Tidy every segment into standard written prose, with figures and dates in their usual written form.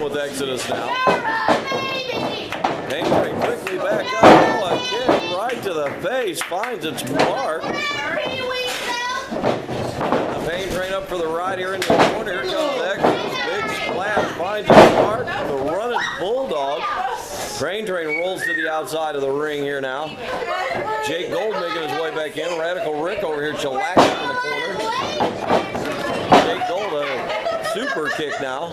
going with Exodus now. Pain Train quickly back up. Oh, a kick right to the face. Finds its mark. The Pain Train up for the ride here into the corner. Here comes Exodus. Big splash. Finds its mark. The running Bulldog. Pain Train rolls to the outside of the ring here now. Jake Gold making his way back in. Radical Rick over here chillaxing in the corner. Jake Gold, a super kick now.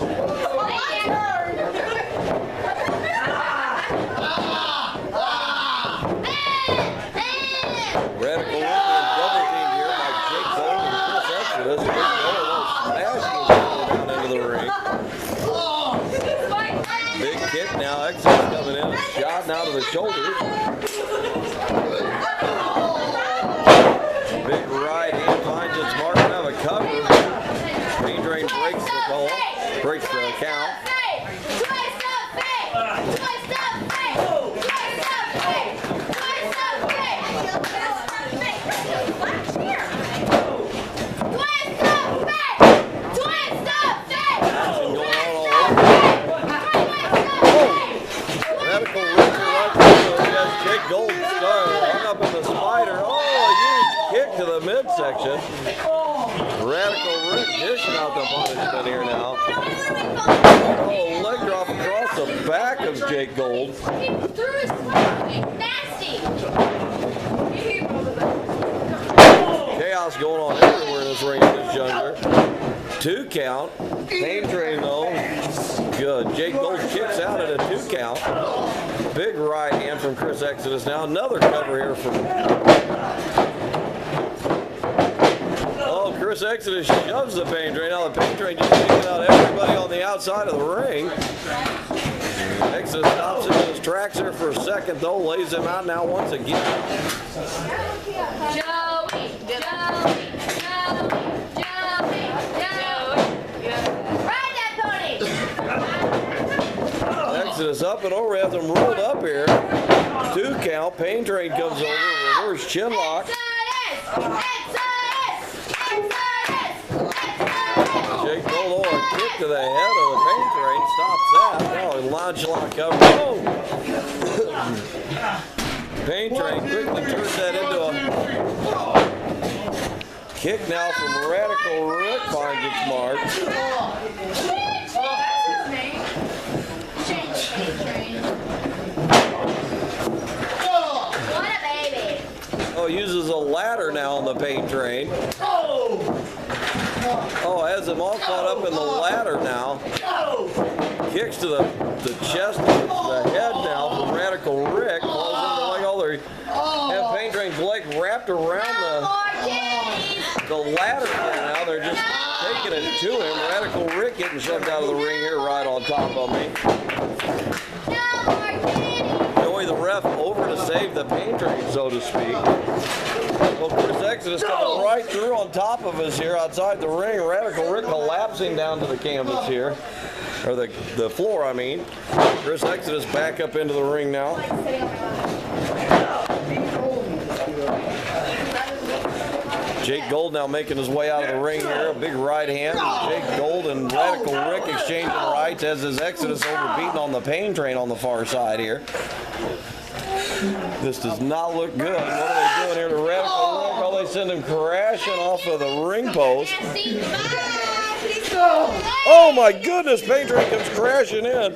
Radical Rick in double team here by Jake Gold and Chris Exodus. Jake Gold smashing down into the ring. Big kick now. Exodus coming in. Shot now to the shoulders. Big right hand finds its mark. Have a cover. Pain Train breaks the call. Breaks the count. Gold star hung up in the spider. Oh, a huge kick to the midsection. Radical Rick dishing out the punishment here now. Oh, leg drop across the back of Jake Gold. Chaos going on everywhere in this ring at this juncture. 2 count. Pain Train though. Good. Jake Gold kicks out at a 2 count. Big right hand from Chris Exodus now. Another cover here from... Oh, Chris Exodus shoves the Pain Train. Now the Pain Train just taking out everybody on the outside of the ring. Exodus stops him in his tracks there for a second though. Lays him out now once again. Joey. Exodus up and over, has him rolled up here. 2 count. Pain Train comes over, reverse chin lock. Jake Gold, a kick to the head of the Pain Train, stops that. Now a nonchalant cover. Oh! Pain Train quickly turns that into a kick now from Radical Rick, finds its mark. Oh, uses a ladder now on the Pain Train. Oh, has them all caught up in the ladder now. Kicks to the chest, the head now from Radical Rick. Have Pain Train's leg wrapped around the ladder here now. They're just taking it to him. Radical Rick getting shoved out of the ring here right on top of me. The ref over to save the Pain Train, so to speak. Well, Chris Exodus coming right through on top of us here outside the ring. Radical Rick collapsing down to the canvas here. Or the floor, I mean. Chris Exodus back up into the ring now. Jake Gold now making his way out of the ring here. A big right hand. Jake Gold and Radical Rick exchanging rights as his Exodus overbeaten on the Pain Train on the far side here. This does not look good. What are they doing here to Radical Rick? Well, they send him crashing off of the ring post. Oh my goodness, Pain Train comes crashing in.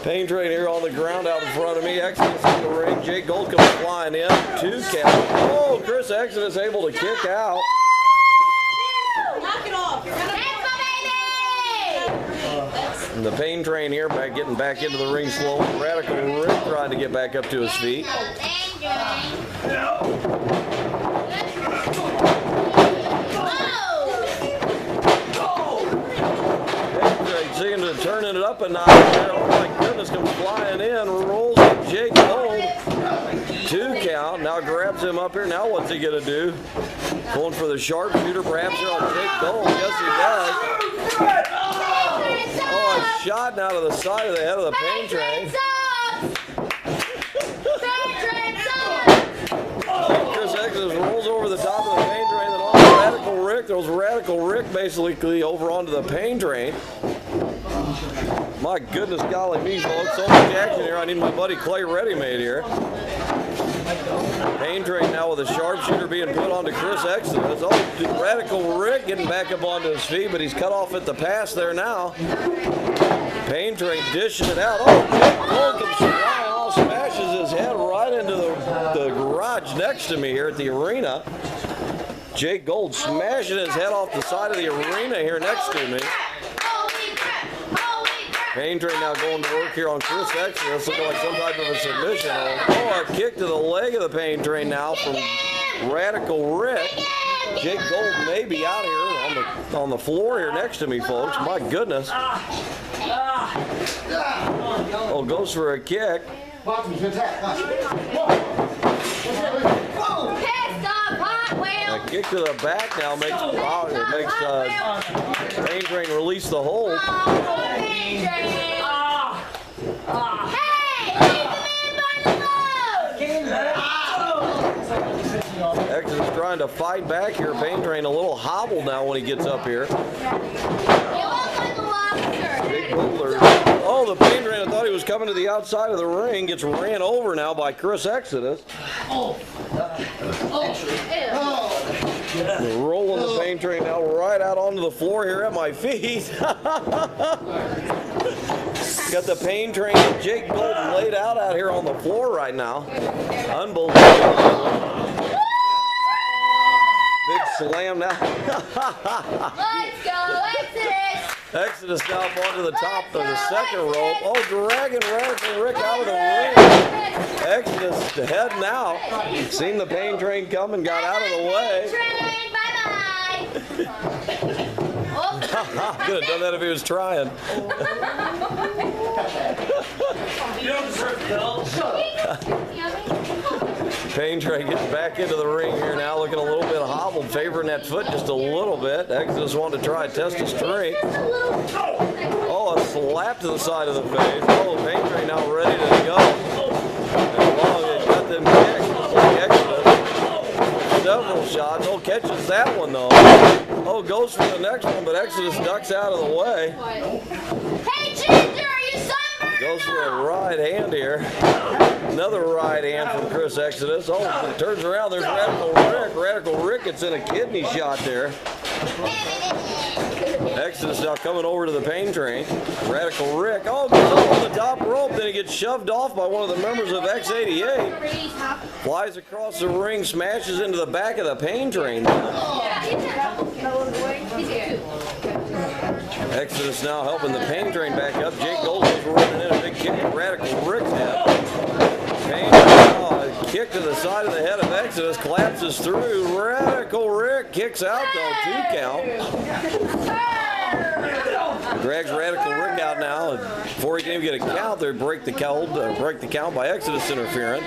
Pain Train here on the ground out in front of me. Exodus in the ring. Jake Gold comes flying in. 2 count. Oh, Chris Exodus able to kick out. Knock it off. And the Pain Train here getting back into the ring slowly. Radical Rick trying to get back up to his feet. Seeing to turning it up a notch there. Oh my goodness, comes flying in, rolls with Jake Gold. 2 count, now grabs him up here. Now what's he gonna do? Going for the sharpshooter perhaps here on Jake Gold. Yes, he does. Oh, a shot now to the side of the head of the Pain Train. Chris Exodus rolls over the top of the Pain Train, then on Radical Rick throws goes Radical Rick basically over onto the pain train. My goodness, golly me, folks. So much action here. I need my buddy Clay Ready-Made here. Pain train now with a sharpshooter being put onto Chris Exodus. Oh, Radical Rick getting back up onto his feet, but he's cut off at the pass there now. Pain train dishing it out. Oh, Jake Gold comes flying off, smashes his head right into the garage next to me here at the arena. Jake Gold smashing his head off the side of the arena here next to me. Pain train now going to work here on Chris Exodus, looking like some type of a submission. Oh, a kick to the leg of the pain train now from Radical Rick. Jake Gold may be out here on the floor here next to me, folks. My goodness. Oh, goes for a kick. A kick to the back now makes Pain train release the hold. Exodus trying to fight back here. Pain train a little hobbled now when he gets up here. Big boulder. Oh, the pain train, I thought he was coming to the outside of the ring. Gets ran over now by Chris Exodus. Rolling the pain train now right out onto the floor here at my feet. Got the pain train and Jake Gold laid out here on the floor right now. Unbelievable. Big slam now. Let's go, Exodus! Exodus now up onto the top of the second rope. Oh, dragging Radical Rick out of the ring. Exodus heading out. Seen the pain train come and got out of the way. Train, bye-bye! Could have done that if he was trying. You don't deserve to Pain train gets back into the ring here now, looking a little bit hobbled, favoring that foot just a little bit. Exodus wanted to try and test his strength. Oh, a slap to the side of the face. Oh, pain train now ready to go. And long they got them kicks. Exodus several shots. Oh, catches that one though. Oh, goes for the next one, but Exodus ducks out of the way. Hey, Ginger, are you sunburned? Goes for a right hand here. Another right hand from Chris Exodus. Oh, it turns around. There's Radical Rick. Radical Rick gets in a kidney shot there. Exodus now coming over to the pain train. Radical Rick. Oh, goes up on the top rope. Then he gets shoved off by one of the members of X88. Flies across the ring, smashes into the back of the pain train. Exodus now helping the pain train back up. Jake Gold is running in a big kick at Radical Rick's head. Pain train, a kick to the side of the head of Exodus, collapses through. Radical Rick kicks out though, 2 count. Drags Radical Rick out now. Before he can even get a count, they break the count by Exodus interfering.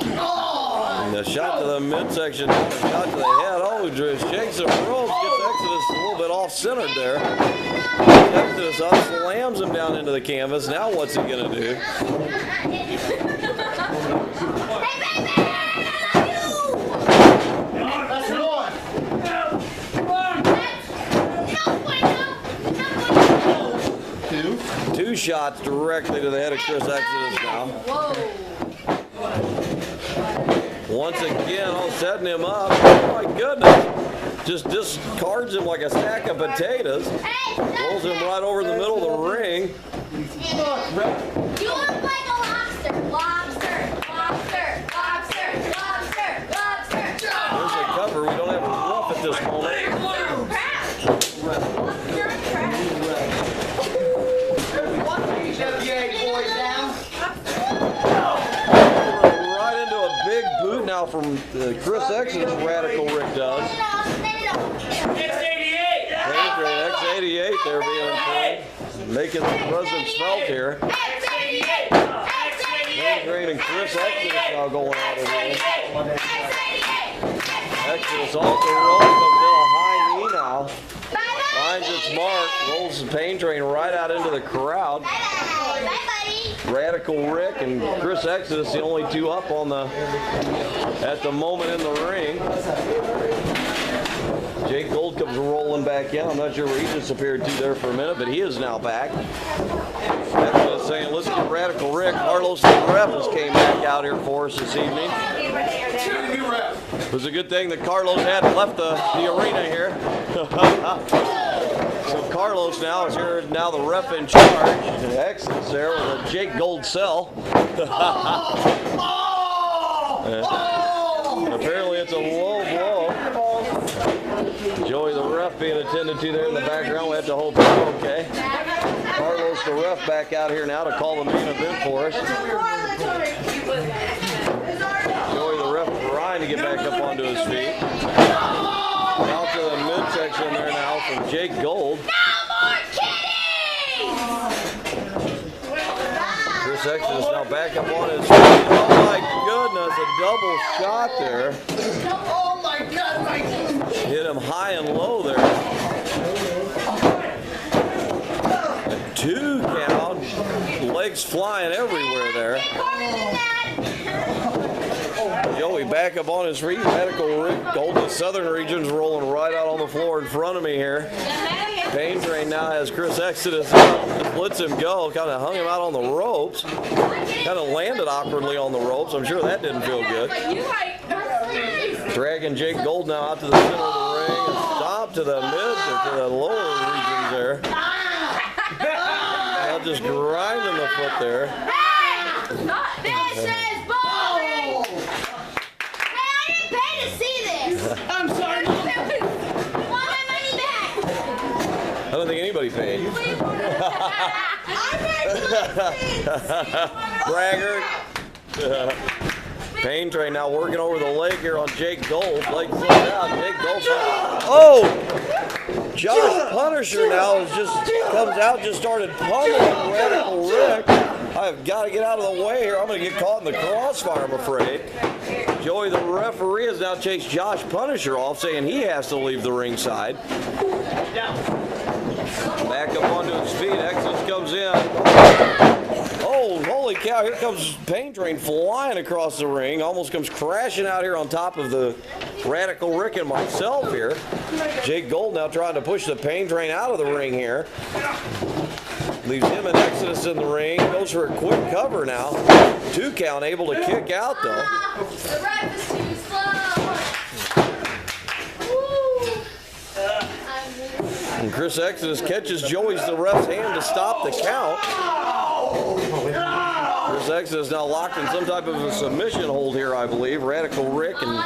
And a shot to the midsection, a shot to the head. Oh, shakes and rolls, gets Exodus a little bit off-centered there. Exodus up, slams him down into the canvas. Now what's he going to do? Two shots directly to the head of Chris Exodus now. Once again, setting him up. Oh my goodness. Just discards him like a sack of potatoes. Rolls him right over the middle of the ring. You look like a lobster. Lobster, lobster, lobster, lobster, lobster. There's a cover. We don't have a rough at this moment. Right into a big boot now from Chris Exodus. Radical Rick does. X88! X88 there being played, making the presence felt here. X88 and Chris Exodus now going out of here. Exodus also rolling up to a high knee now. Finds its mark, rolls the pain train right out into the crowd. Radical Rick and Chris Exodus, the only two up at the moment in the ring. Jake Gold comes rolling back in. I'm not sure where he disappeared to there for a minute, but he is now back. That's saying, let's get Radical Rick. Carlos the ref has came back out here for us this evening. It was a good thing that Carlos hadn't left the arena here. So Carlos now is here, now the ref in charge. Exits there with a Jake Gold cell. Apparently it's a low blow. Joey the ref being attended to there in the background. We have to hold that okay. Carlos the ref back out here now to call the main event for us. Joey the ref trying to get back up onto his feet. Out to the midsection there now from Jake Gold. No more kidding! Chris Exton is now back up on his feet. Oh my goodness, a double shot there. Oh my God, my God. Hit him high and low there. A 2 count. Legs flying everywhere there. Joey back up on his feet. Radical Rick Gold, the Southern Region's rolling right out on the floor in front of me here. Pain Train now has Chris Exodus just lets him go, kind of hung him out on the ropes. Kind of landed awkwardly on the ropes. I'm sure that didn't feel good. Dragging Jake Gold now out to the center of the ring and stop to the mid or to the lower regions there. Now just grinding the foot there. This is bull! Hey, I didn't pay to see this! I'm sorry. I want my money back! I don't think anybody paid. Braggart. Pain Train now working over the leg here on Jake Gold. Leg flipped out. Jake Gold. Oh! Josh Punisher now comes out, just started pummeling Radical Rick. I've got to get out of the way here. I'm going to get caught in the crossfire, I'm afraid. Joey, the referee, has now chased Josh Punisher off, saying he has to leave the ringside. Back up onto his feet. Exodus comes in. Oh, holy cow. Here comes Pain Train flying across the ring. Almost comes crashing out here on top of the Radical Rick and myself here. Jake Gold now trying to push the Pain Train out of the ring here. Leaves him and Exodus in the ring. Goes for a quick cover now. 2 count, able to kick out though. The ref is too slow! And Chris Exodus catches Joey's the ref's hand to stop the count. Chris Exodus now locked in some type of a submission hold here, I believe. Radical Rick and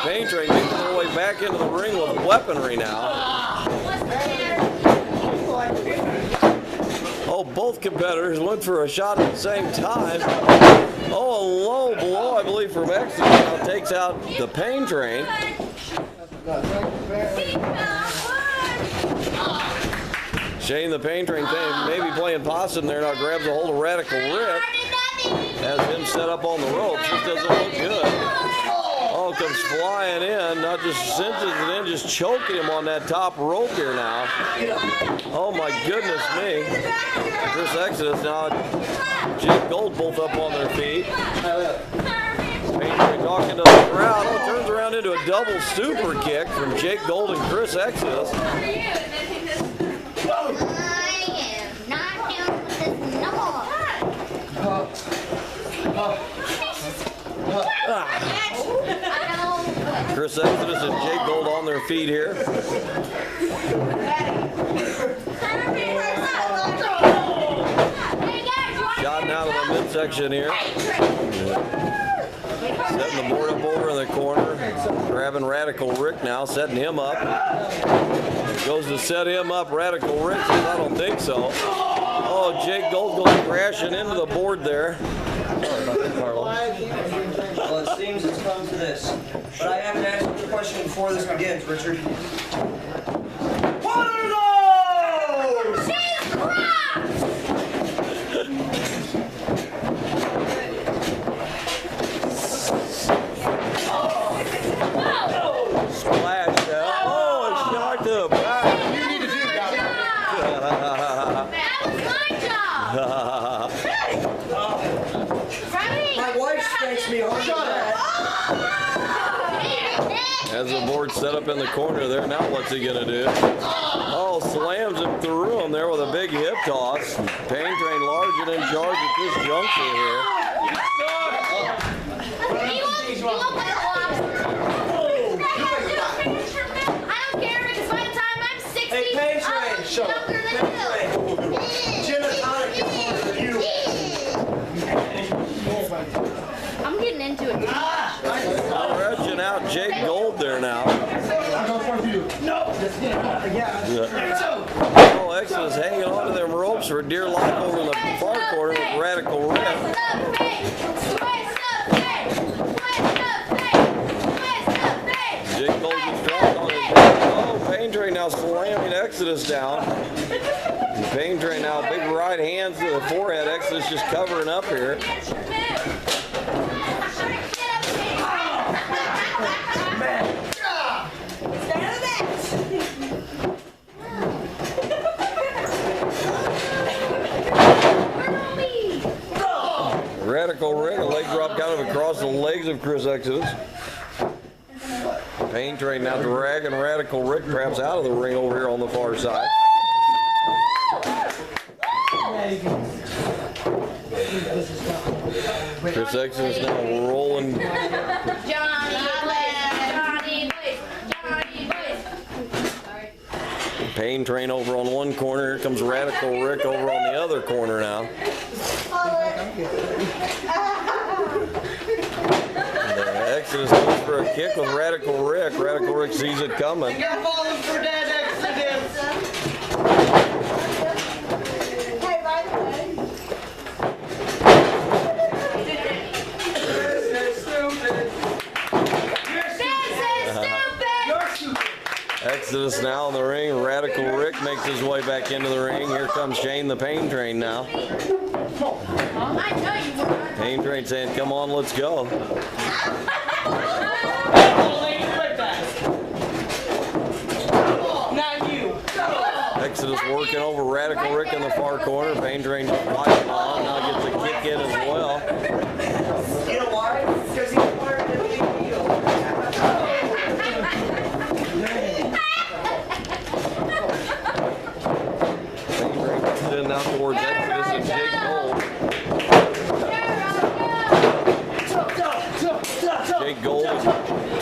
Pain Train making their way back into the ring with weaponry now. Oh, both competitors went for a shot at the same time. Oh, a low blow, I believe, from Exodus now takes out the Pain Train. Shane the Pain Train maybe playing possum there, now grabs a hold of Radical Rick. Has him set up on the ropes. This doesn't look good. Oh, comes flying in, not just cinches it in, just choking him on that top rope here now. Oh my goodness me. Chris Exodus now, Jake Gold both up on their feet. Pain Train talking to the crowd. Oh, turns around into a double super kick from Jake Gold and Chris Exodus. I am not down with this no more. Chris Exodus and Jake Gold on their feet here. Shot out of the midsection here. Setting the board up over in the corner. Grabbing Radical Rick now, setting him up. Goes to set him up. Radical Rick says, I don't think so. Oh, Jake Gold goes crashing into the board there. Sorry about that, Carlos. Well, it seems it's come to this. But I have to ask you a question before this begins, Richard. What are those? Jesus Christ! Splash down. Oh, a shot to the back. You need to do that. That was my job! Right? My wife spanks me hard. Shut up. Has the board set up in the corner there. Now what's he gonna do? Oh, slams him through him there with a big hip toss. Pain Train large and in charge at this juncture here. He won't play the lobster. I don't care because by the time I'm 60, Hey, Pain Train. I'll look younger than you. Gin and tonic is for you. I'm getting into it. Stretching out Jake Gold there now. Oh, Exodus hanging on to them ropes for dear life over in the far corner with Radical Rick. Jake Gold gets dropped on his head. Oh, Pain Train now slamming Exodus down. Pain Train now, big right hands to the forehead. Exodus just covering up here. Radical Rick, a leg drop kind of across the legs of Chris Exodus. Pain Train now dragging Radical Rick perhaps out of the ring over here on the far side. Chris Exodus now rolling. Pain Train over on one corner. Here comes Radical Rick over on the other corner now. Exodus goes for a kick with Radical Rick. Radical Rick sees it coming. You're falling for dead Exodus. Hey, by the way. Exodus now in the ring. Radical Rick makes his way back into the ring. Here comes Shane the Pain Train now. Pain Train saying, come on, let's go. Not you. Exodus working over Radical Rick in the far corner. Pain Train fighting on. Now gets a kick in as well. You know why? Because he's part of the big deal. Pain Train comes in now towards Exodus and Jake Gold. Jake Gold is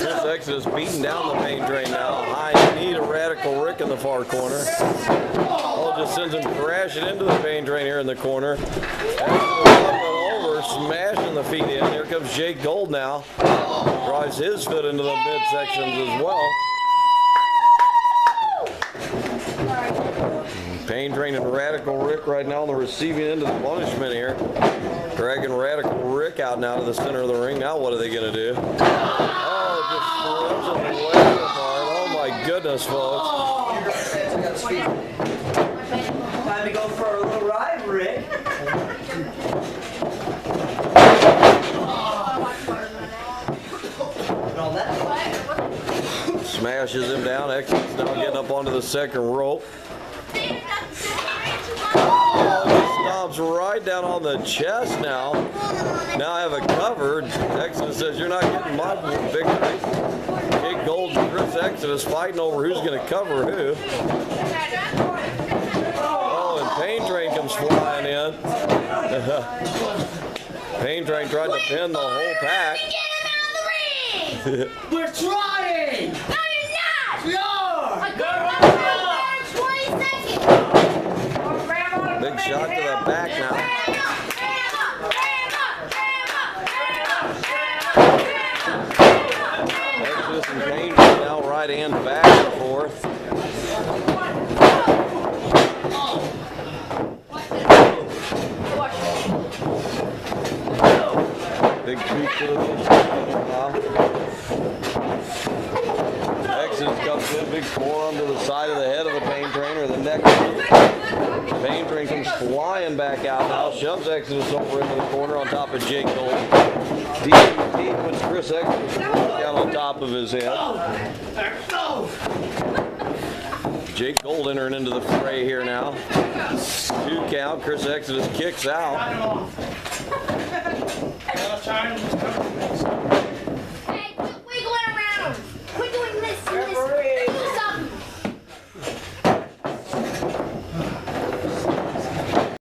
Chris Exodus beating down the Pain Train now. High knee to Radical Rick in the far corner. Oh, just sends him crashing into the Pain Train here in the corner. Exodus up and over, smashing the feet in. Here comes Jake Gold now. Drives his foot into the midsections as well. Pain Train and Radical Rick right now on the receiving end of the punishment here. Dragging Radical Rick out now to the center of the ring. Now what are they going to do? Oh, just throws him way apart. Oh my goodness, folks. Time to go for a little ride, Rick. Smashes him down. Exodus now getting up onto the second rope. Oh, he stomps right down on the chest now. Now I have a cover. Exodus says, you're not getting my victory. Jake Gold and Chris Exodus fighting over who's going to cover who. Oh, and Pain Train comes flying in. Pain Train tried to pin the whole pack. We're trying. No, you're not! We are. I got in 20 seconds! Big shot to the back now. Exodus and Pain now right hand back and forth. Big boot to the now. Exodus comes in, big forearm to the side of the head of the Pain Train or the neck. Pain Train comes flying back out now, shoves Exodus over into the corner on top of Jake Gold. Deep puts Chris Exodus down on top of his head. Jake Gold entering into the fray here now. 2 count, Chris Exodus kicks out.